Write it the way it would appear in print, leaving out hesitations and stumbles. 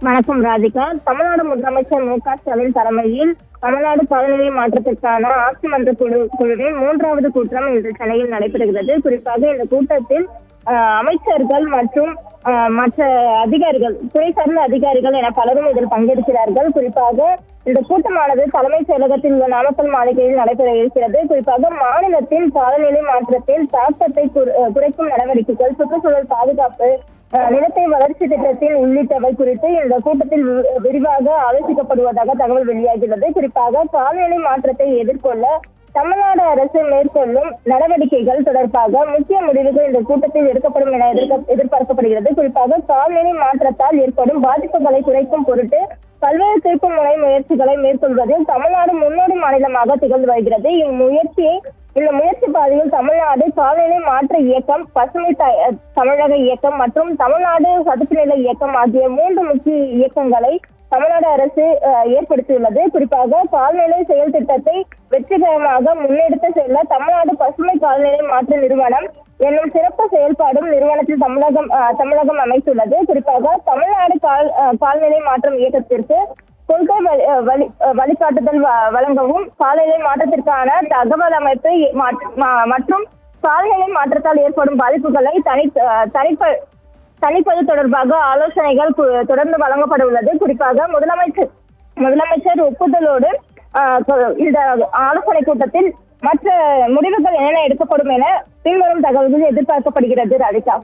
வணக்கம் ராதிகா. தமிழ்நாடு முதலமைச்சர் மு.க.ஸ்டாலின் தலைமையில் தமிழ்நாடு காலநிலை மாற்றத்திற்கான ஆட்சி மன்ற குழுவின் 3வது கூட்டம் இன்று சென்னையில் நடைபெறுகிறது. குறிப்பாக இந்த கூட்டத்தில் அமைச்சர்கள் மற்றும் மற்ற அதிகாரிகள், துறை சார்ந்த அதிகாரிகள் என பலரும் இதில் பங்கேற்கிறார்கள். குறிப்பாக இந்த கூட்டமானது தலைமைச் செயலகத்தில் உள்ள நாமக்கல் மாளிகையில் நடைபெற இருக்கிறது. குறிப்பாக மாநிலத்தின் காலநிலை மாற்றத்தில் தாக்கத்தை குறைக்கும் நடவடிக்கைகள், சுற்றுச்சூழல் பாதுகாப்பு, நிலத்தை வளர்ச்சி திட்டத்தில் உள்ளிட்டவை குறித்து இந்த கூட்டத்தில் விரிவாக ஆலோசிக்கப்படுவதாக தகவல் வெளியாகியுள்ளது. குறிப்பாக காலநிலை மாற்றத்தை எதிர்கொள்ள தமிழ்நாடு அரசு மேற்கொள்ளும் நடவடிக்கைகள் தொடர்பாக முக்கிய முடிவுகள் இந்த கூட்டத்தில் எடுக்கப்படும் என எதிர்பார்க்கப்படுகிறது. குறிப்பாக காலநிலை மாற்றத்தால் ஏற்படும் பாதிப்புகளை குறைக்கும் பொருட்டு பல்வேறு திருப்பு முனை முயற்சிகளை மேற்கொள்வதில் தமிழ்நாடு முன்னோடி மாநிலமாக திகழ்ந்து வருகிறது. இந்த முயற்சி பாதையில் தமிழ்நாடு காலநிலை மாற்ற இயக்கம், பசுமை தமிழக இயக்கம் மற்றும் தமிழ்நாடு சதுப்பு நில இயக்கம் ஆகிய 3 முக்கிய இயக்கங்களை தமிழ்நாடு அரசு ஏற்படுத்தியுள்ளது. குறிப்பாக கால்நிலை செயல் திட்டத்தை வெற்றிகரமாக முன்னெடுத்து செல்ல தமிழ்நாடு பசுமை கால்நிலை மாற்ற நிறுவனம் என்னும் சிறப்பு செயல்பாடும் நிறுவனத்தில் தமிழகம் அமைத்துள்ளது. குறிப்பாக தமிழ்நாடு கால்நிலை மாற்றம் இயக்கத்திற்கு கொள்கை வழிகாட்டுதல் வழங்கவும், காலநிலை மாற்றத்திற்கான தகவல் அமைப்பு மற்றும் காலநிலை மாற்றத்தால் ஏற்படும் பாதிப்புகளை தணிப்பது தொடர்பாக ஆலோசனைகள் தொடர்ந்து வழங்கப்பட உள்ளது. குறிப்பாக முதலமைச்சர் ஒப்புதலோடு இந்த ஆலோசனை கூட்டத்தில் மற்ற முடிவுகள் என்னென்ன எடுக்கப்படும் என பின்வரும் தகவல்கள் எதிர்பார்க்கப்படுகிறது. ராதிகா.